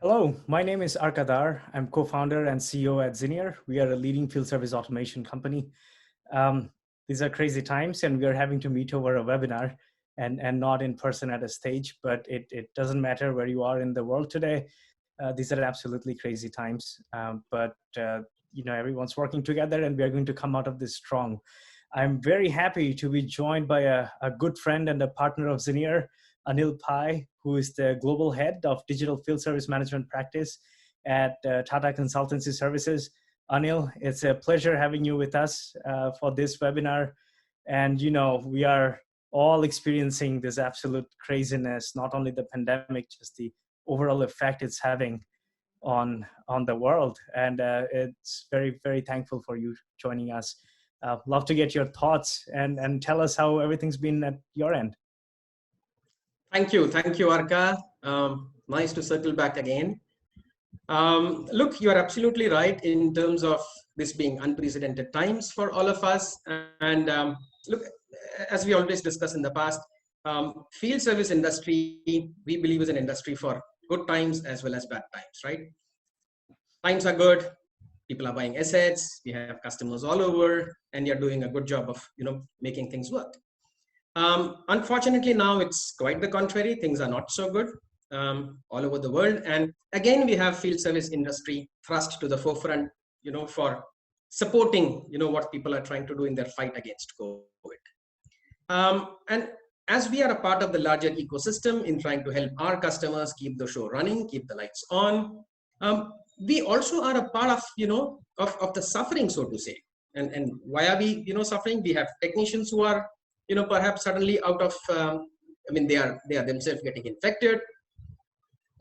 Hello, my name is Arka Dhar. I'm co-founder and CEO at Zinier. We are a leading field service automation company. Um, these are crazy times, and we are having to meet over a webinar and not in person at a stage, but it doesn't matter where you are in the world today. These are absolutely crazy times, but everyone's working together, and we are going to come out of this strong. I'm very happy to be joined by a good friend and a partner of Zinier, Anil Pai, who is the global head of digital field service management practice at Tata Consultancy Services. Anil, it's a pleasure having you with us for this webinar. And we are all experiencing this absolute craziness, not only the pandemic, just the overall effect it's having on the world. And it's very, very thankful for you joining us. Love to get your thoughts and tell us how everything's been at your end. Thank you, Arka. Nice to circle back again. Look, you are absolutely right in terms of this being unprecedented times for all of us. And look, as we always discussed in the past, field service industry, we believe is an industry for good times as well as bad times, right? Times are good, people are buying assets, we have customers all over, and you're doing a good job of making things work. Unfortunately, now it's quite the contrary. Things are not so good all over the world. And again, we have field service industry thrust to the forefront, for supporting, what people are trying to do in their fight against COVID. And as we are a part of the larger ecosystem in trying to help our customers keep the show running, keep the lights on, we also are a part of, of the suffering, so to say. And why are we, suffering? We have technicians who are perhaps suddenly out of, they are themselves getting infected.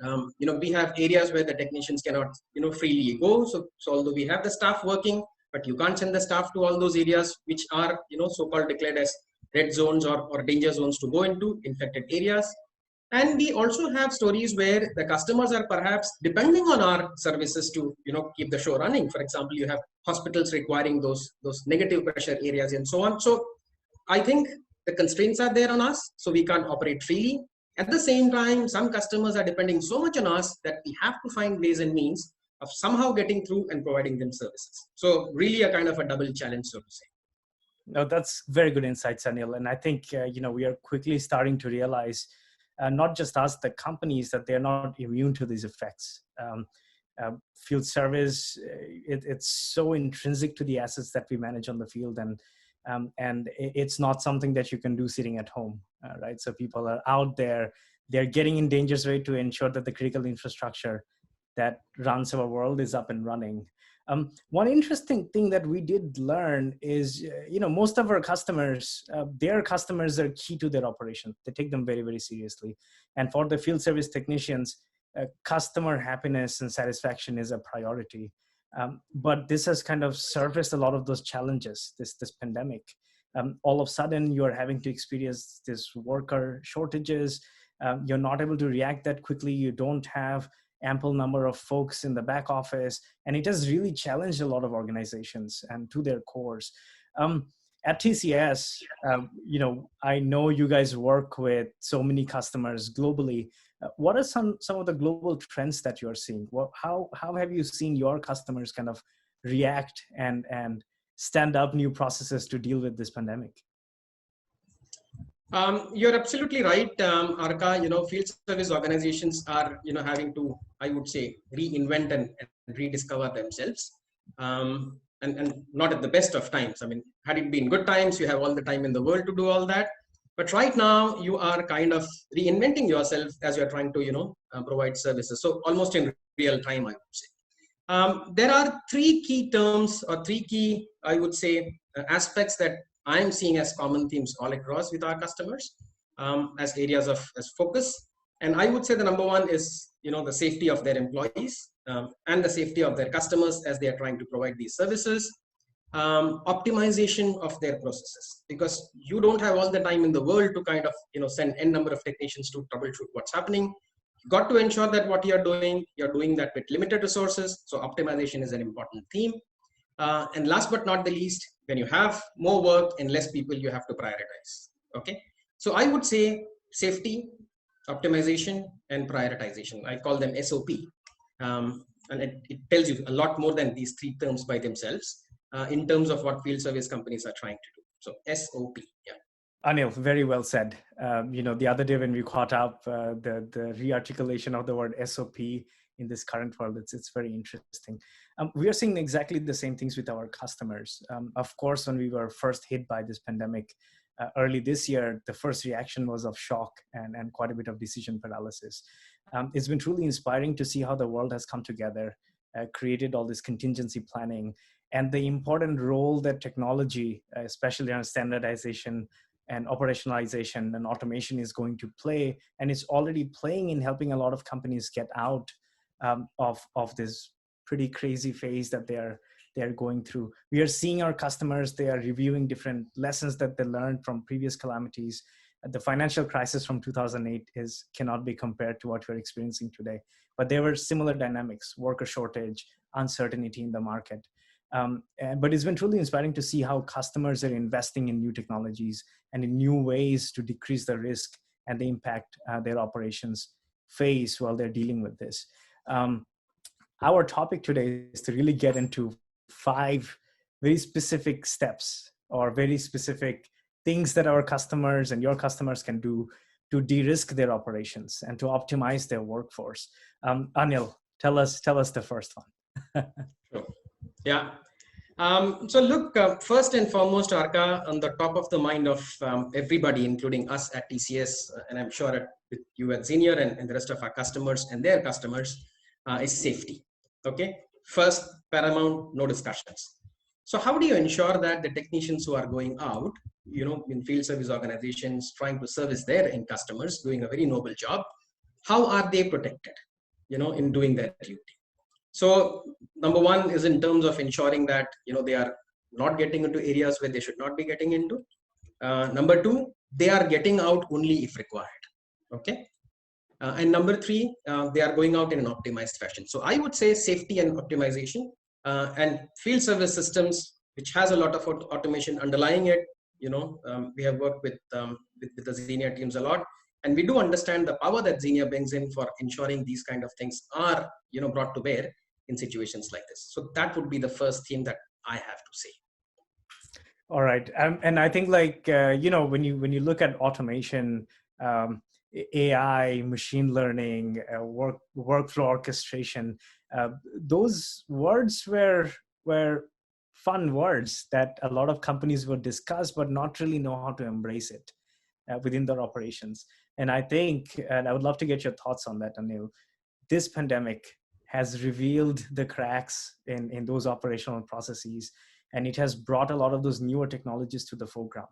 We have areas where the technicians cannot, freely go. So although we have the staff working, but you can't send the staff to all those areas which are, so-called declared as red zones or danger zones to go into, infected areas. And we also have stories where the customers are perhaps depending on our services to, keep the show running. For example, you have hospitals requiring those negative pressure areas and so on. So I think the constraints are there on us, so we can't operate freely. At the same time, some customers are depending so much on us that we have to find ways and means of somehow getting through and providing them services. So really a kind of a double challenge, so to say. No, that's very good insights, Anil. And I think, we are quickly starting to realize, not just us, the companies, that they're not immune to these effects. Field service, it's so intrinsic to the assets that we manage on the field, and it's not something that you can do sitting at home, right? So people are out there, they're getting in danger zone to ensure that the critical infrastructure that runs our world is up and running. One interesting thing that we did learn is, most of our customers, their customers are key to their operation. They take them very, very seriously. And for the field service technicians, customer happiness and satisfaction is a priority. But this has kind of surfaced a lot of those challenges, this pandemic. All of a sudden, you're having to experience this worker shortages. You're not able to react that quickly. You don't have ample number of folks in the back office, and it has really challenged a lot of organizations and to their cores. At TCS, I know you guys work with so many customers globally. What are some of the global trends that you're seeing? How have you seen your customers kind of react and stand up new processes to deal with this pandemic? You're absolutely right, Arka. Field service organizations are, having to, I would say, reinvent and rediscover themselves. And not at the best of times. I mean, had it been good times, you have all the time in the world to do all that. But right now, you are kind of reinventing yourself as you're trying to, provide services. So almost in real time, I would say. There are three key terms or three key, I would say, aspects that I'm seeing as common themes all across with our customers as areas of focus. And I would say the number one is, the safety of their employees and the safety of their customers as they are trying to provide these services. Optimization of their processes, because you don't have all the time in the world to kind of, send n number of technicians to troubleshoot what's happening. You've got to ensure that what you're doing that with limited resources. So optimization is an important theme. And last but not the least, when you have more work and less people, you have to prioritize. Okay. So I would say safety, optimization, and prioritization. I call them SOP. And it tells you a lot more than these three terms by themselves in terms of what field service companies are trying to do. So SOP, yeah. Anil, very well said. The other day when we caught up, the re-articulation of the word SOP in this current world, it's very interesting. We are seeing exactly the same things with our customers. Of course, when we were first hit by this pandemic early this year, the first reaction was of shock and quite a bit of decision paralysis. It's been truly inspiring to see how the world has come together, created all this contingency planning, and the important role that technology, especially on standardization and operationalization and automation, is going to play, and it's already playing in helping a lot of companies get out of this pretty crazy phase that they're going through. We are seeing our customers, they are reviewing different lessons that they learned from previous calamities. The financial crisis from 2008 cannot be compared to what we're experiencing today, but there were similar dynamics: worker shortage, uncertainty in the market. But it's been truly inspiring to see how customers are investing in new technologies and in new ways to decrease the risk and the impact their operations face while they're dealing with this. Our topic today is to really get into 5 very specific steps or very specific things that our customers and your customers can do to de-risk their operations and to optimize their workforce. Anil, tell us the first one. Sure. Yeah. So look, first and foremost, Arka, on the top of the mind of everybody, including us at TCS, and I'm sure with you at Zinier and the rest of our customers and their customers, is safety. Okay. First, paramount, no discussions. So how do you ensure that the technicians who are going out, in field service organizations, trying to service their end customers, doing a very noble job, how are they protected, in doing their duty? So number one is in terms of ensuring that, they are not getting into areas where they should not be getting into. Number two, they are getting out only if required. Okay. And number three, they are going out in an optimized fashion. So I would say safety and optimization and field service systems, which has a lot of automation underlying it. We have worked with the Zinier teams a lot, and we do understand the power that Zinier brings in for ensuring these kind of things are, brought to bear in situations like this. So that would be the first theme that I have to say. All right, and I think when you look at automation, AI, machine learning, workflow orchestration, those words were fun words that a lot of companies would discuss, but not really know how to embrace it within their operations. And I think, and I would love to get your thoughts on that, Anil, this pandemic has revealed the cracks in those operational processes, and it has brought a lot of those newer technologies to the foreground.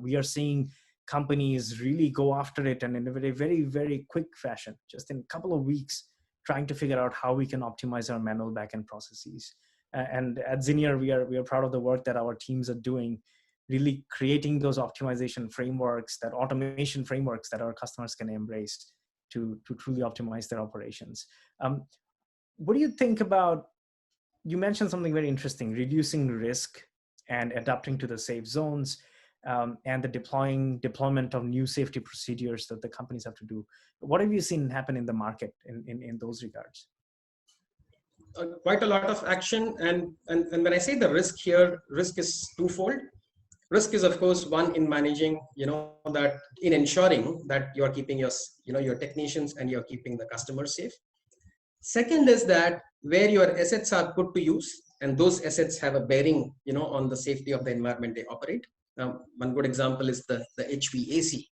We are seeing companies really go after it, and in a very, very, very quick fashion, just in a couple of weeks, trying to figure out how we can optimize our manual backend processes. And at Zinier, we are proud of the work that our teams are doing, really creating those optimization frameworks, that automation frameworks that our customers can embrace to truly optimize their operations. What do you think about, you mentioned something very interesting, reducing risk and adapting to the safe zones, and the deployment of new safety procedures that the companies have to do. What have you seen happen in the market in those regards? Quite a lot of action, and when I say the risk here, risk is twofold. Risk is, of course, one in managing, that in ensuring that you are keeping your technicians and you're keeping the customers safe. Second is that where your assets are put to use, and those assets have a bearing, on the safety of the environment they operate. One good example is the HVAC,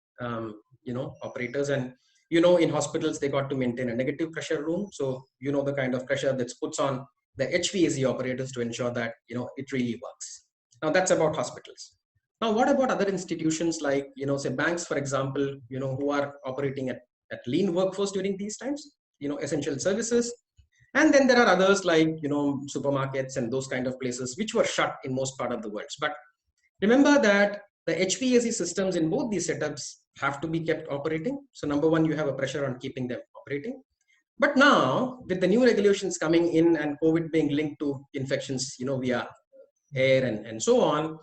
operators, and in hospitals they got to maintain a negative pressure room, so the kind of pressure that's puts on the HVAC operators to ensure that it really works. Now that's about hospitals. Now what about other institutions like say banks, for example, who are operating at lean workforce during these times, essential services. And then there are others like supermarkets and those kind of places which were shut in most part of the world. But remember that the HVAC systems in both these setups have to be kept operating. So number one, you have a pressure on keeping them operating. But now with the new regulations coming in and COVID being linked to infections, via air and so on,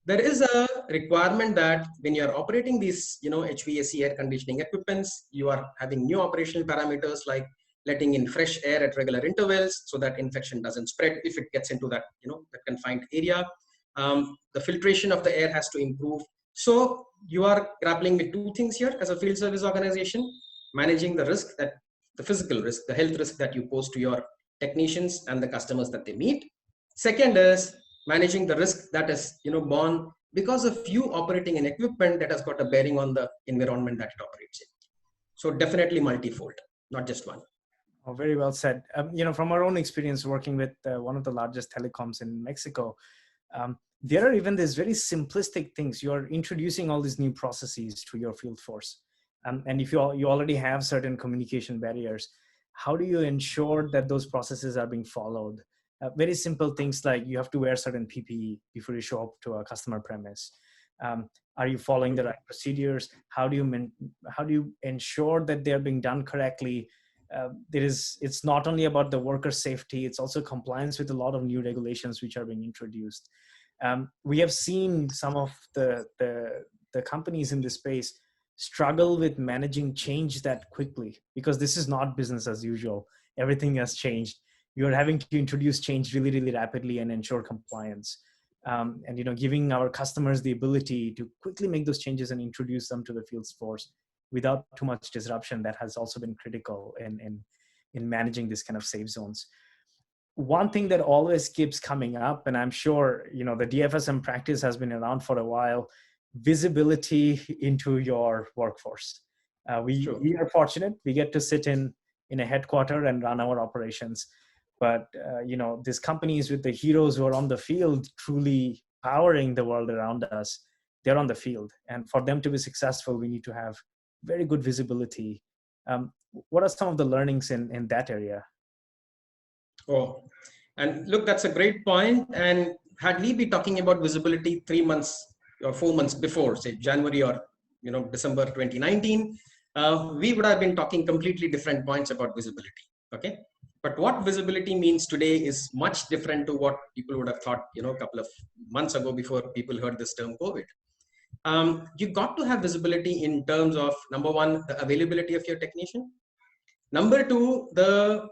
there is a requirement that when you're operating these, HVAC air conditioning equipments, you are having new operational parameters like letting in fresh air at regular intervals so that infection doesn't spread if it gets into that, that confined area. The filtration of the air has to improve. So you are grappling with two things here as a field service organization: managing the risk, that the physical risk, the health risk that you pose to your technicians and the customers that they meet. Second is managing the risk that is born because of you operating an equipment that has got a bearing on the environment that it operates in. So definitely multifold, not just one. Oh, very well said. From our own experience working with one of the largest telecoms in Mexico, there are even these very simplistic things. You're introducing all these new processes to your field force. And if you already have certain communication barriers, how do you ensure that those processes are being followed? Very simple things like you have to wear certain PPE before you show up to a customer premise. Are you following the right procedures? How do you ensure that they're being done correctly? It's not only about the worker safety, it's also compliance with a lot of new regulations which are being introduced. We have seen some of the companies in this space struggle with managing change that quickly, because this is not business as usual. Everything has changed. You're having to introduce change really, really rapidly and ensure compliance. And giving our customers the ability to quickly make those changes and introduce them to the field force without too much disruption, that has also been critical in managing this kind of safe zones. One thing that always keeps coming up, and I'm sure the DFSM practice has been around for a while, visibility into your workforce. We are fortunate; we get to sit in a headquarter and run our operations. But these companies with the heroes who are on the field, truly powering the world around us, they're on the field, and for them to be successful, we need to have very good visibility. What are some of the learnings in that area? Oh, and look, that's a great point. And had we be talking about visibility 3 months or 4 months before, say January or December 2019, we would have been talking completely different points about visibility. Okay, but what visibility means today is much different to what people would have thought a couple of months ago before people heard this term COVID. You got to have visibility in terms of, number one, the availability of your technician. Number two, the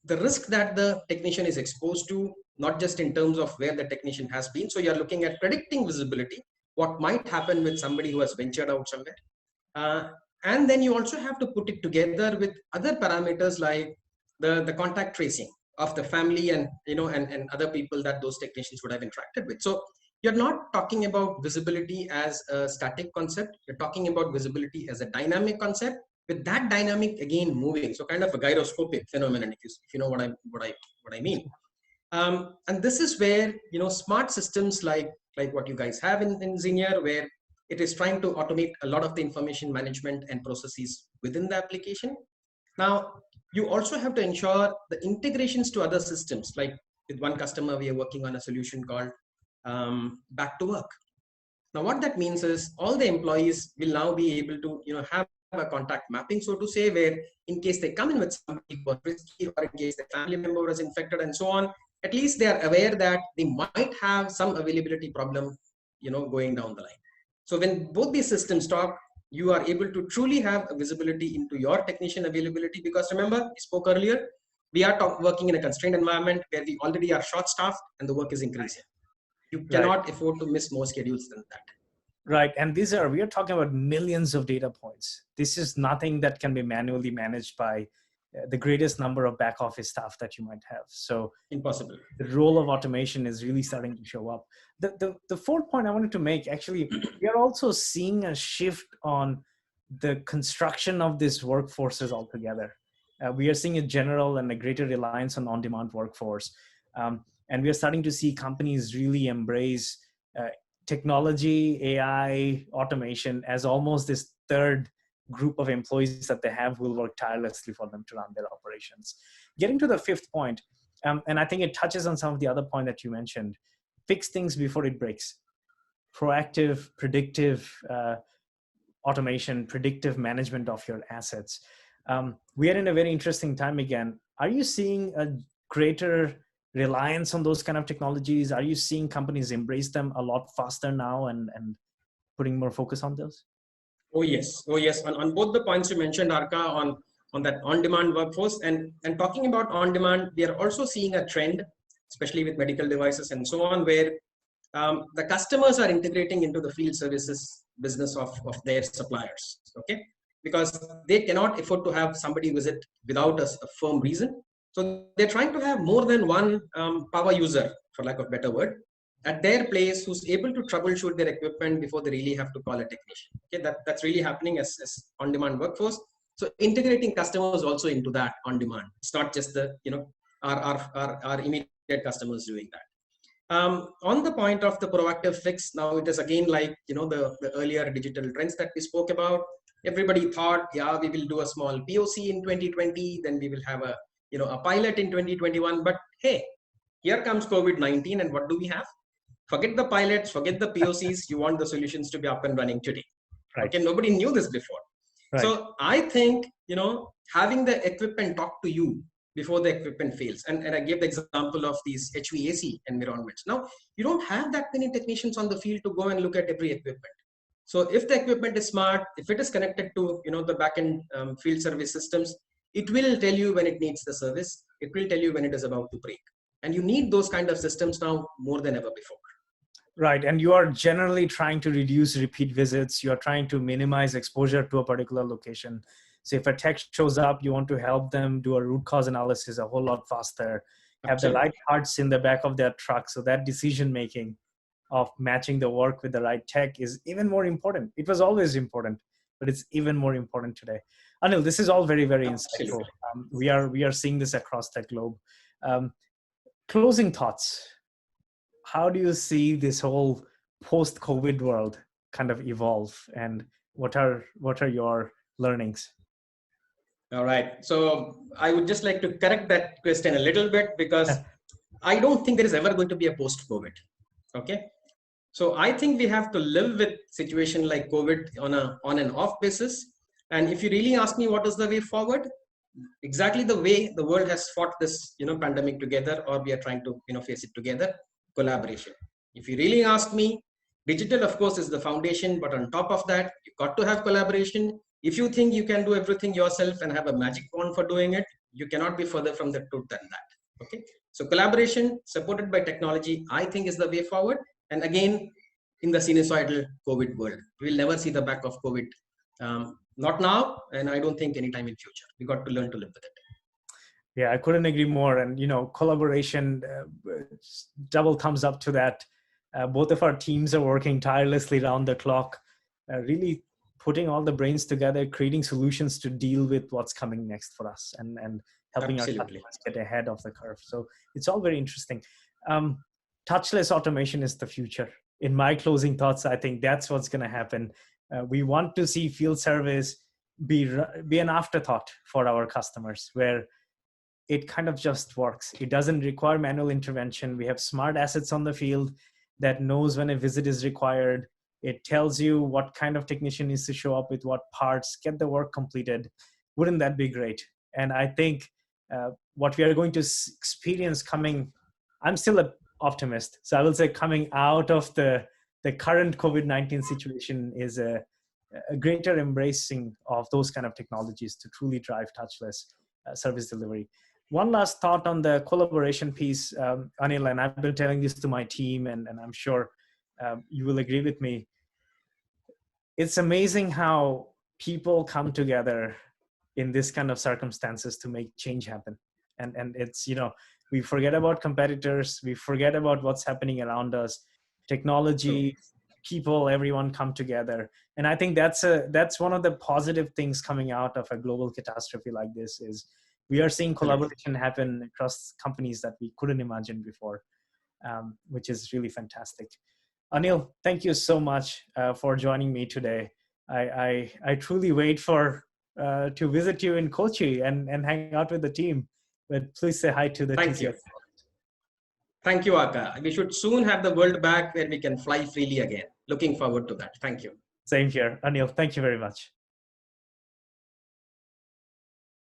risk that the technician is exposed to, not just in terms of where the technician has been. So you're looking at predicting visibility, what might happen with somebody who has ventured out somewhere. And then you also have to put it together with other parameters like the contact tracing of the family and other people that those technicians would have interacted with. So you're not talking about visibility as a static concept. You're talking about visibility as a dynamic concept, with that dynamic again moving. So kind of a gyroscopic phenomenon, if you know what I mean. And this is where smart systems like what you guys have in Zinier, where it is trying to automate a lot of the information management and processes within the application. Now, you also have to ensure the integrations to other systems. Like with one customer, we are working on a solution called Back to Work. Now, what that means is all the employees will now be able to have a contact mapping, so to say, where in case they come in with somebody who is risky, or in case their family member is infected and so on, at least they are aware that they might have some availability problem going down the line. So when both these systems talk, you are able to truly have a visibility into your technician availability, because remember, we spoke earlier, we are working in a constrained environment where we already are short staffed and the work is increasing. You cannot afford to miss more schedules than that. Right. And we are talking about millions of data points. This is nothing that can be manually managed by the greatest number of back office staff that you might have. So impossible. The role of automation is really starting to show up. The fourth point I wanted to make, actually, we are also seeing a shift on the construction of these workforces altogether. We are seeing a general and a greater reliance on on-demand workforce. And we are starting to see companies really embrace technology, AI, automation as almost this third group of employees that they have who will work tirelessly for them to run their operations. Getting to the fifth point, and I think it touches on some of the other point that you mentioned, fix things before it breaks. Proactive, predictive automation, predictive management of your assets. We are in a very interesting time again. Are you seeing a greater reliance on those kind of technologies? Are you seeing companies embrace them a lot faster now and putting more focus on those? Oh yes. On both the points you mentioned, Arka, on on that on-demand workforce. And talking about on-demand, we are also seeing a trend, especially with medical devices and so on, where the customers are integrating into the field services business of their suppliers, okay? Because they cannot afford to have somebody visit without a firm reason. So they're trying to have more than one power user, for lack of a better word, at their place who's able to troubleshoot their equipment before they really have to call a technician. Okay, that's really happening as on-demand workforce. So integrating customers also into that on-demand. It's not just the, our immediate customers doing that. On the point of the proactive fix, now it is again like, the earlier digital trends that we spoke about. Everybody thought, yeah, we will do a small POC in 2020, then we will have a pilot in 2021. But hey, here comes COVID-19, and what do we have? Forget the pilots, forget the POCs. You want the solutions to be up and running today. Right. Okay, nobody knew this before. Right. So I think, having the equipment talk to you before the equipment fails. And I gave the example of these HVAC environments. Now, you don't have that many technicians on the field to go and look at every equipment. So if the equipment is smart, if it is connected to the backend field service systems, it will tell you when it needs the service. It will tell you when it is about to break. And you need those kind of systems now more than ever before. Right. And you are generally trying to reduce repeat visits. You are trying to minimize exposure to a particular location. So if a tech shows up, you want to help them do a root cause analysis a whole lot faster, have the right parts in the back of their truck. So that decision making of matching the work with the right tech is even more important. It was always important, but it's even more important today. Anil, this is all very, very insightful. We are seeing this across the globe. Closing thoughts. How do you see this whole post-COVID world kind of evolve, and what are your learnings? All right. So I would just like to correct that question a little bit, because I don't think there is ever going to be a post-COVID. Okay. So I think we have to live with situation like COVID on and off basis. And if you really ask me what is the way forward, exactly the way the world has fought this, pandemic together, or we are trying to, face it together, collaboration. If you really ask me, digital, of course, is the foundation, but on top of that, you got to have collaboration. If you think you can do everything yourself and have a magic wand for doing it, you cannot be further from the truth than that. Okay. So collaboration supported by technology, I think, is the way forward. And again, in the sinusoidal COVID world, we'll never see the back of COVID. Not now, and I don't think anytime in future. We got to learn to live with it. Yeah, I couldn't agree more. And, collaboration, double thumbs up to that. Both of our teams are working tirelessly around the clock, really putting all the brains together, creating solutions to deal with what's coming next for us, and helping our customers get ahead of the curve. So it's all very interesting. Touchless automation is the future. In my closing thoughts, I think that's what's going to happen. We want to see field service be an afterthought for our customers, where it kind of just works. It doesn't require manual intervention. We have smart assets on the field that knows when a visit is required. It tells you what kind of technician needs to show up with what parts, get the work completed. Wouldn't that be great? And I think what we are going to experience coming, I'm still an optimist. So I will say coming out of the current COVID-19 situation is a greater embracing of those kind of technologies to truly drive touchless service delivery. One last thought on the collaboration piece, Anil, and I've been telling this to my team, and I'm sure you will agree with me. It's amazing how people come together in this kind of circumstances to make change happen. And it's, we forget about competitors, we forget about what's happening around us, technology, people, everyone come together. And I think that's one of the positive things coming out of a global catastrophe like this is we are seeing collaboration happen across companies that we couldn't imagine before, which is really fantastic. Anil, thank you so much for joining me today. I truly wait for to visit you in Kochi and hang out with the team. But please say hi to the team. Thank you. Thank you, Arka. We should soon have the world back where we can fly freely again. Looking forward to that. Thank you. Same here. Anil, thank you very much.